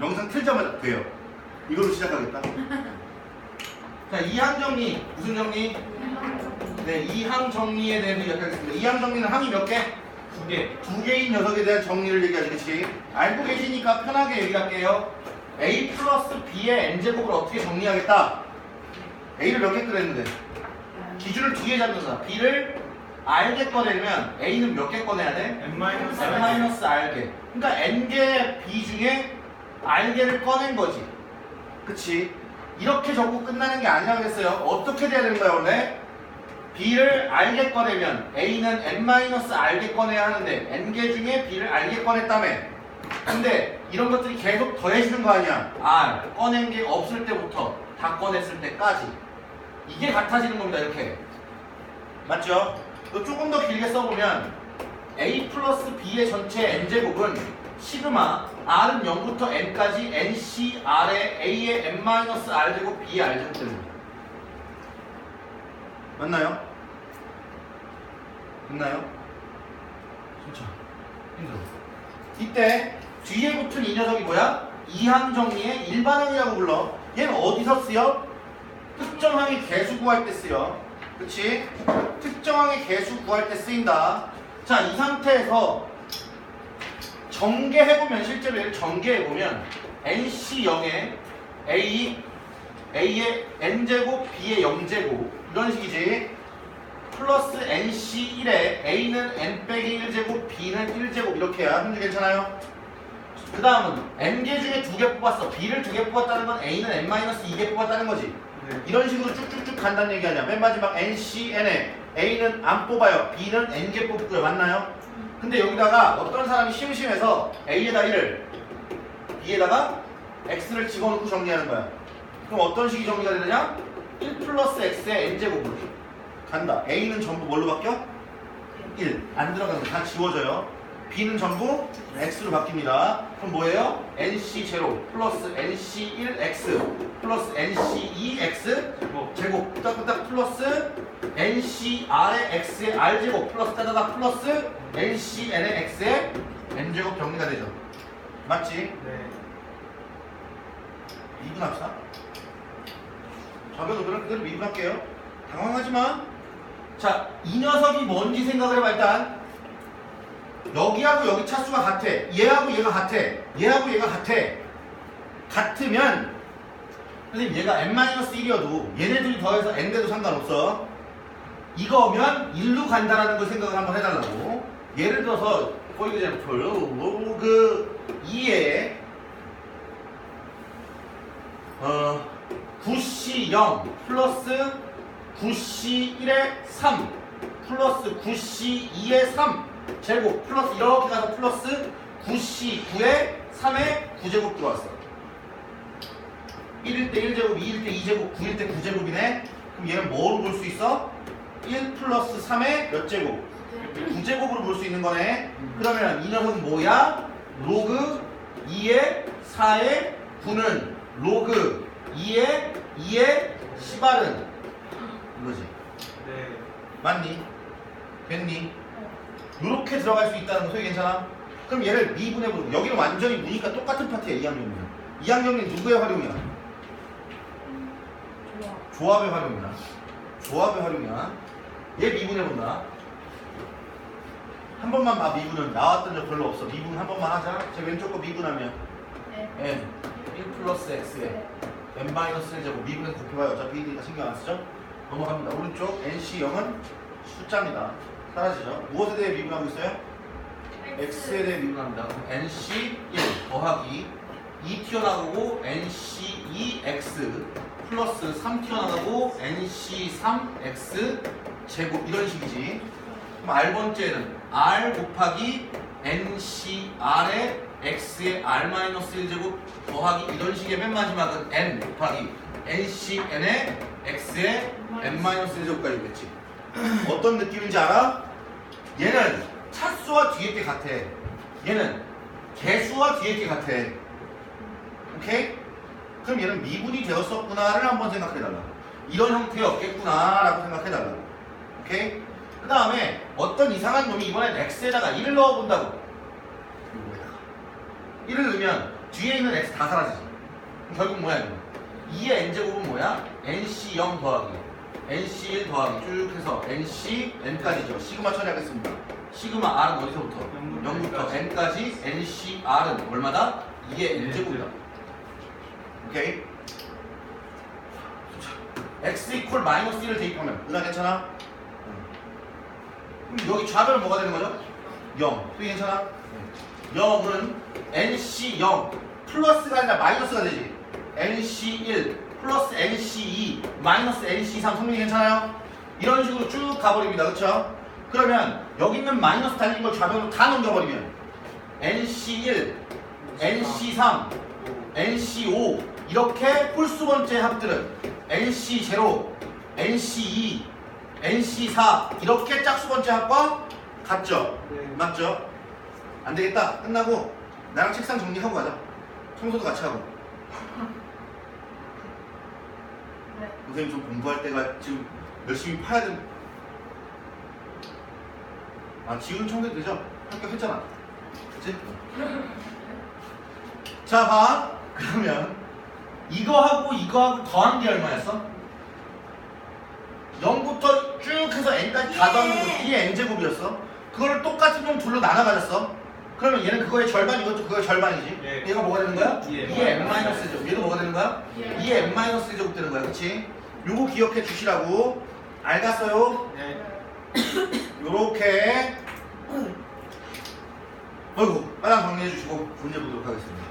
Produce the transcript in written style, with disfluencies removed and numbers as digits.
영상 틀자마자 돼요. 이걸로 시작하겠다. 자, 이항 정리. 무슨 정리? 네, 이항 정리에 대해서 이야기하겠습니다. 이항 정리는 항이 몇 개? 두 개. 두 개인 녀석에 대한 정리를 얘기하지, 그치? 알고 계시니까 편하게 얘기할게요. A 플러스 B의 n제곱을 어떻게 정리하겠다? A를 몇 개 꺼냈는데? 기준을 두 개 잡는다. B를 R개 꺼내면 A는 몇 개 꺼내야 돼? n-R개. 그러니까 n개 B 중에 R개를 꺼낸 거지. 그치? 이렇게 적고 끝나는 게 아니라 그랬어요. 어떻게 돼야 되는 거야, 원래? B를 R개 꺼내면 A는 n-R개 꺼내야 하는데 n개 중에 B를 R개 꺼냈다며. 근데 이런 것들이 계속 더해지는 거 아니야. R 꺼낸 게 없을 때부터 다 꺼냈을 때까지. 이게 같아지는 겁니다, 이렇게. 맞죠? 또 조금 더 길게 써보면 A 플러스 B의 전체 n제곱은 시그마 R은 0부터 n까지 NC R의 A의 n-R제곱 B의 R제곱 됩니다. 맞나요? 됐나요? 진짜 힘들어. 이때 뒤에 붙은 이 녀석이 뭐야? 이항 정리의 일반항이라고 불러. 얘는 어디서 쓰여? 특정항의 개수 구할 때 쓰여. 그치? 특정항의 개수 구할 때 쓰인다. 자, 이 상태에서 전개해보면, 실제로 얘를 전개해보면 NC0에 A의 n제곱, B의 0제곱 이런 식이지. 플러스 NC1에 A는 n-1제곱, B는 1제곱 이렇게야. 현재 괜찮아요? 그 다음은 n개 중에 두 개 뽑았어. B를 두 개 뽑았다는 건 A는 n-2개 뽑았다는 거지. 네. 이런 식으로 쭉쭉쭉 간다는 얘기 아니야. 맨 마지막 NCN에 A는 안 뽑아요. B는 n개 뽑고요. 맞나요? 근데 여기다가 어떤 사람이 심심해서 A에다 1을 B에다가 X를 집어넣고 정리하는 거야. 그럼 어떤 식이 정리가 되느냐? 1 플러스 X의 n제곱으로 간다. A는 전부 뭘로 바뀌어? 1. 안 들어가는 거 다 지워져요. B는 전부 X로 바뀝니다. 그럼 뭐예요? NC0 플러스 NC1X 플러스 NC2X 제곱 끄덕끄덕 플러스 NCR의 X의 R제곱 플러스 따다다 플러스 NCN의 X의 N제곱 정리가 되죠. 맞지? 네. 미분합시다. 좌변으로 그대로 미분할게요. 당황하지 마. 자, 이 녀석이 뭔지 생각을 해봐. 일단 여기하고 여기 차수가 같아. 얘하고 얘가 같아. 얘하고 얘가 같아. 같으면 선생님 얘가 n-1이어도 얘네들이 더해서 n돼도 상관없어. 이거면 1로 간다라는 걸 생각을 한번 해달라고. 예를 들어서 for example 그 2에 9C0 플러스 9C1의 3 플러스 9C2의 3 제곱 플러스 이렇게 가서 플러스 9C9의 3의 9제곱 들어왔어. 1일 때 1제곱, 2일 때 2제곱, 9일 때 9제곱이네. 그럼 얘는 뭐로 볼 수 있어? 1 플러스 3의 몇 제곱? 9제곱으로 볼 수 있는 거네. 그러면 이 녀석은 뭐야? 로그 2의 4의 9는 로그 2의 10R은 이거지. 네. 맞니? 됐니? 이렇게 들어갈 수 있다는 거 소리 괜찮아? 그럼 얘를 미분해보고 여기는 완전히 무니까 똑같은 파트야. 이항정리는. 이항정리는 누구의 활용이야? 조합의 활용이야. 조합의 활용이야. 얘 미분해본다. 한 번만 봐. 미분은 나왔던 적 별로 없어. 미분 한 번만 하자. 제 왼쪽 거 미분하면 n 1 플러스 x에 n-1제곱 미분해서 곱해봐요. 어차피 니까 신경 안 쓰죠? 넘어갑니다. 오른쪽 NC0은 숫자입니다. 사라지죠. 무엇에 대해 미분하고 있어요? x에 대해 미분합니다. NC1 더하기 2 튀어나가고 NC2x 플러스 3 튀어나가고 NC3x 제곱 이런 식이지. 그럼 R번째는 R 곱하기 NCR의 x의 R-1제곱 더하기 이런 식의 맨 마지막은 N 곱하기 NCN의 x의 N-1제곱까지 오겠지. 어떤 느낌인지 알아? 얘는 차수와 뒤에 게 같아. 얘는 개수와 뒤에 게 같아. 오케이? 그럼 얘는 미분이 되었었구나를 한번 생각해달라. 이런 형태였겠구나 라고 생각해달라. 오케이? 그 다음에 어떤 이상한 놈이 이번엔 x에다가 1을 넣어본다고. 1을 넣으면 뒤에 있는 x 다 사라지지. 그럼 결국 뭐야 이거? 2의 n제곱은 뭐야? nc0 더하기 nc1 더하기 쭉 해서 nc n까지죠. 시그마 처리하겠습니다. 시그마 r은 어디서부터? 0부터 n까지 ncr은 얼마다? 2의 n제곱이다. 오케이? x 이퀄 마이너스 1을 대입하면 은하 괜찮아? 그럼 여기 좌변은 뭐가 되는 거죠? 0. 또 괜찮아? 0은 nc0 플러스가 아니라 마이너스가 되지. nc1 플러스 nc2 마이너스 nc3 성능이 괜찮아요? 이런 식으로 쭉 가버립니다. 그쵸? 그러면 여기 있는 마이너스 달린 걸 좌변으로 다 넘겨버리면 nc1, nc3, nc5 이렇게 홀수 번째 합들은 nc0, nc2, nc4 이렇게 짝수 번째 합과 같죠? 네. 맞죠? 안 되겠다. 끝나고 나랑 책상 정리하고 가자. 청소도 같이 하고. 네. 선생님 좀 공부할 때가 지금 열심히 파야 돼. 아, 지훈 청소도 되죠? 합격했잖아. 그치? 자, 봐. 그러면 이거하고 더한 게 얼마였어? 0부터 쭉 해서 n까지 다 더하는 거 이게 n제곱이었어. 그걸 똑같은 놈 둘로 나눠 가졌어. 그러면 얘는 그거의 절반, 이것도 그거의 절반이지. 예. 얘가 뭐가 되는 거야? 2의 2의 n-제곱. 얘도 뭐가 되는 거야? 2의 n-제곱 되는 거야. 그치? 요거 기억해 주시라고. 알겠어요? 네. 요렇게. 어이구, 빨랑 정리해 주시고 문제 보도록 하겠습니다.